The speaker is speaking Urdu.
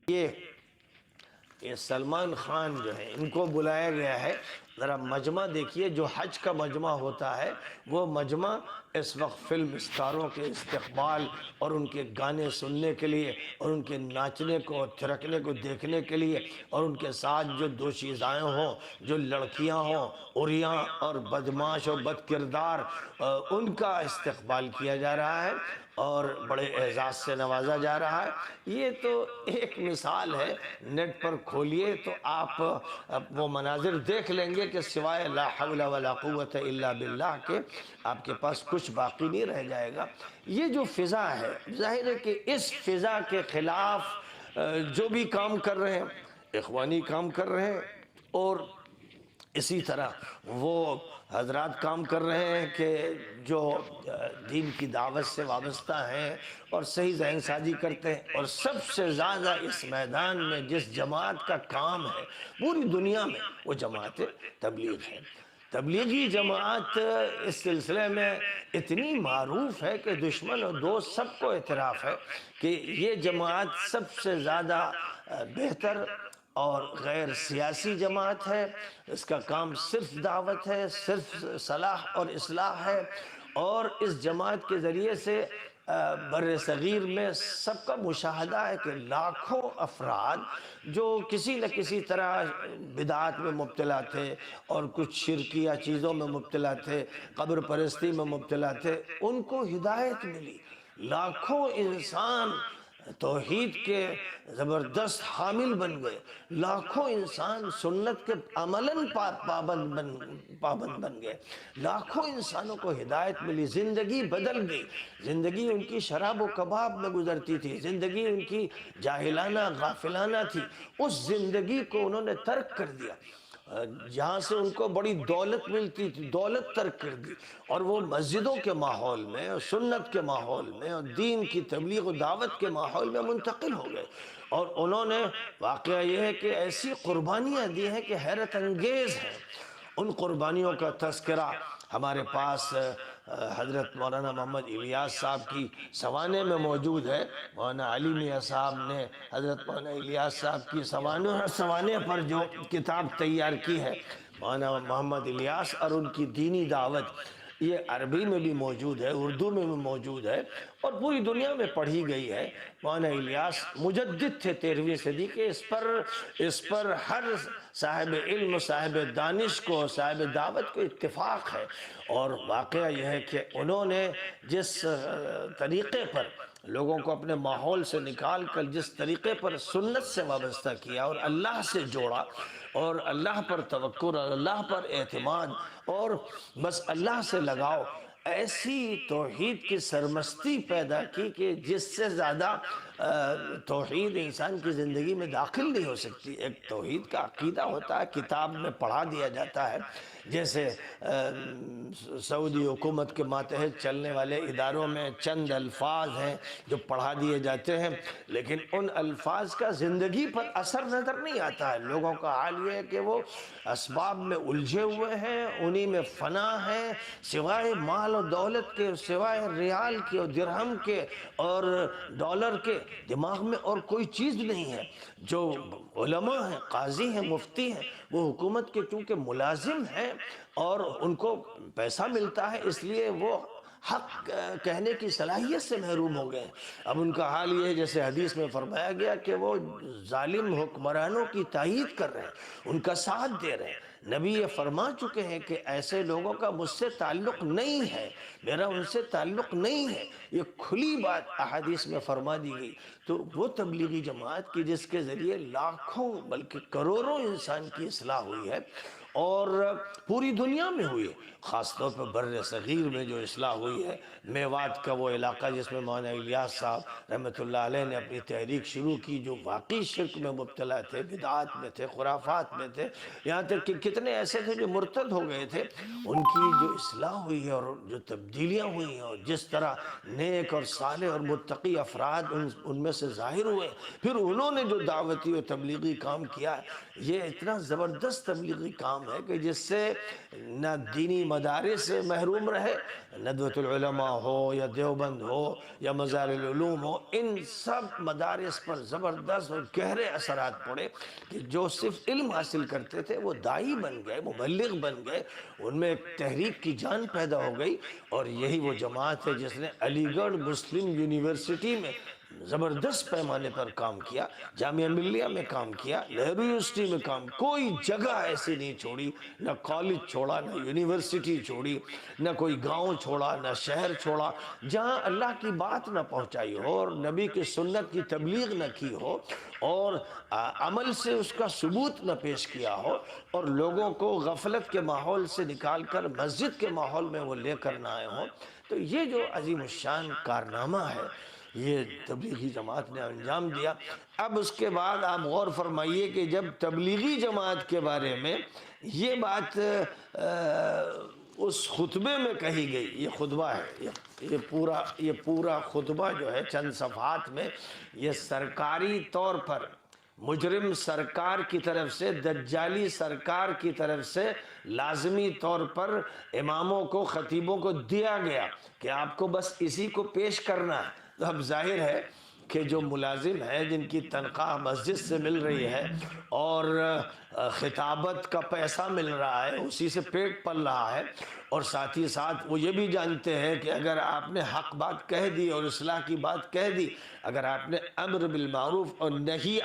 یہ سلمان خان جو ہے ان کو بلایا گیا ہے. ذرا مجمع دیکھیے، جو حج کا مجمع ہوتا ہے وہ مجمع اس وقت فلم اسٹاروں کے استقبال اور ان کے گانے سننے کے لیے اور ان کے ناچنے کو تھرکنے کو دیکھنے کے لیے اور ان کے ساتھ جو دوشیزائیں ہوں، جو لڑکیاں ہوں عریاں اور بدمعاش اور بد کردار، ان کا استقبال کیا جا رہا ہے اور بڑے اعزاز سے نوازا جا رہا ہے. یہ تو ایک مثال ہے، نیٹ پر کھولیے تو آپ وہ مناظر دیکھ لیں گے کہ سوائے لا حول ولا قوت الا باللہ کے آپ کے پاس کچھ باقی نہیں رہ جائے گا. یہ جو فضا ہے، ظاہر ہے کہ اس فضا کے خلاف جو بھی کام کر رہے ہیں، اخوانی کام کر رہے ہیں، اور اسی طرح وہ حضرات کام کر رہے ہیں کہ جو دین کی دعوت سے وابستہ ہیں اور صحیح ذہن سازی کرتے ہیں. اور سب سے زیادہ اس میدان میں جس جماعت کا کام ہے پوری دنیا میں، وہ جماعت تبلیغ ہے. تبلیغی جماعت اس سلسلے میں اتنی معروف ہے کہ دشمن اور دوست سب کو اعتراف ہے کہ یہ جماعت سب سے زیادہ بہتر اور غیر سیاسی جماعت ہے. اس کا کام صرف دعوت ہے، صرف صلاح اور اصلاح ہے. اور اس جماعت کے ذریعے سے بر صغیر میں سب کا مشاہدہ ہے کہ لاکھوں افراد جو کسی نہ کسی طرح بدعات میں مبتلا تھے اور کچھ شرکیہ چیزوں میں مبتلا تھے، قبر پرستی میں مبتلا تھے، ان کو ہدایت ملی. لاکھوں انسان توحید کے زبردست حامل بن گئے. لاکھوں انسان سنت کے عملاً پابند بن گئے. لاکھوں انسانوں کو ہدایت ملی، زندگی بدل گئی. زندگی ان کی شراب و کباب میں گزرتی تھی، زندگی ان کی جاہلانہ غافلانہ تھی. اس زندگی کو انہوں نے ترک کر دیا. جہاں سے ان کو بڑی دولت ملتی تھی، دولت ترک کر دی، اور وہ مسجدوں کے ماحول میں اور سنت کے ماحول میں اور دین کی تبلیغ و دعوت کے ماحول میں منتقل ہو گئے. اور انہوں نے، واقعہ یہ ہے کہ ایسی قربانیاں دی ہیں کہ حیرت انگیز ہیں. ان قربانیوں کا تذکرہ ہمارے پاس حضرت مولانا محمد الیاس صاحب کی سوانح میں موجود ہے. مولانا علی میاں صاحب نے حضرت مولانا الیاس صاحب کی سوانح پر جو کتاب تیار کی ہے، مولانا محمد الیاس اور ان کی دینی دعوت، یہ عربی میں بھی موجود ہے، اردو میں بھی موجود ہے اور پوری دنیا میں پڑھی گئی ہے. مولانا الیاس مجدد تھے 13ویں صدی کے. اس پر ہر صاحب علم، صاحب دانش کو، صاحب دعوت کو اتفاق ہے. اور واقعہ یہ ہے کہ انہوں نے جس طریقے پر لوگوں کو اپنے ماحول سے نکال کر جس طریقے پر سنت سے وابستہ کیا اور اللہ سے جوڑا اور اللہ پر توکل اور اللہ پر اعتماد اور بس اللہ سے لگاؤ، ایسی توحید کی سرمستی پیدا کی کہ جس سے زیادہ توحید انسان کی زندگی میں داخل نہیں ہو سکتی. ایک توحید کا عقیدہ ہوتا ہے، کتاب میں پڑھا دیا جاتا ہے. جیسے سعودی حکومت کے ماتحت چلنے والے اداروں میں چند الفاظ ہیں جو پڑھا دیے جاتے ہیں، لیکن ان الفاظ کا زندگی پر اثر نظر نہیں آتا ہے. لوگوں کا حال یہ ہے کہ وہ اسباب میں الجھے ہوئے ہیں، انہی میں فنا ہے، سوائے مال و دولت کے، سوائے ریال کے اور درہم کے اور ڈالر کے دماغ میں اور کوئی چیز نہیں ہے. جو علماء ہیں، قاضی ہیں، مفتی ہیں، وہ حکومت کے چونکہ ملازم ہیں اور ان کو پیسہ ملتا ہے، اس لیے وہ حق کہنے کی صلاحیت سے محروم ہو گئے. اب ان کا حال یہ ہے جیسے حدیث میں فرمایا گیا کہ وہ ظالم حکمرانوں کی تائید کر رہے ہیں، ان کا ساتھ دے رہے ہیں. نبی یہ فرما چکے ہیں کہ ایسے لوگوں کا مجھ سے تعلق نہیں ہے، میرا ان سے تعلق نہیں ہے. یہ کھلی بات احادیث میں فرما دی گئی. تو وہ تبلیغی جماعت کی جس کے ذریعے لاکھوں بلکہ کروڑوں انسان کی اصلاح ہوئی ہے اور پوری دنیا میں ہوئی ہے، خاص طور پر بر صغیر میں جو اصلاح ہوئی ہے. میوات کا وہ علاقہ جس میں مولانا الیاس صاحب رحمۃ اللہ علیہ نے اپنی تحریک شروع کی، جو واقعی شرک میں مبتلا تھے، بدعات میں تھے، خرافات میں تھے، یہاں تک کہ کتنے ایسے تھے جو مرتد ہو گئے تھے. ان کی جو اصلاح ہوئی ہے اور جو تبدیلیاں ہوئی ہیں اور جس طرح نیک اور صالح اور متقی افراد ان میں سے ظاہر ہوئے، پھر انہوں نے جو دعوتی و تبلیغی کام کیا ہے، یہ اتنا زبردست تبلیغی کام کام ہے کہ جس سے نہ دینی مدارس محروم رہے، ندوۃ العلماء ہو یا دیوبند ہو یا مزار العلوم ہو، ان سب مدارس پر زبردست اور گہرے اثرات پڑے کہ جو صرف علم حاصل کرتے تھے وہ داعی بن گئے، مبلغ بن گئے، ان میں ایک تحریک کی جان پیدا ہو گئی۔ اور یہی وہ جماعت ہے جس نے علی گڑھ مسلم یونیورسٹی میں زبردست پیمانے پر کام کیا، جامعہ ملیہ میں کام کیا، نہرو یونیورسٹی میں کام، کوئی جگہ ایسی نہیں چھوڑی، نہ کالج چھوڑا، نہ یونیورسٹی چھوڑی، نہ کوئی گاؤں چھوڑا، نہ شہر چھوڑا جہاں اللہ کی بات نہ پہنچائی ہو اور نبی کی سنت کی تبلیغ نہ کی ہو اور عمل سے اس کا ثبوت نہ پیش کیا ہو اور لوگوں کو غفلت کے ماحول سے نکال کر مسجد کے ماحول میں وہ لے کر نہ آئے ہوں۔ تو یہ جو عظیم الشان کارنامہ ہے یہ تبلیغی جماعت نے انجام دیا۔ اب اس کے بعد آپ غور فرمائیے کہ جب تبلیغی جماعت کے بارے میں یہ بات اس خطبے میں کہی گئی، یہ خطبہ ہے، یہ پورا خطبہ جو ہے چند صفحات میں، یہ سرکاری طور پر مجرم سرکار کی طرف سے، دجالی سرکار کی طرف سے لازمی طور پر اماموں کو، خطیبوں کو دیا گیا کہ آپ کو بس اسی کو پیش کرنا ہے۔ تو اب ظاہر ہے کہ جو ملازم ہیں جن کی تنخواہ مسجد سے مل رہی ہے اور خطابت کا پیسہ مل رہا ہے، اسی سے پیٹ پل رہا ہے، اور ساتھ ہی ساتھ وہ یہ بھی جانتے ہیں کہ اگر آپ نے حق بات کہہ دی اور اصلاح کی بات کہہ دی، اگر آپ نے امر بالمعروف اور نہی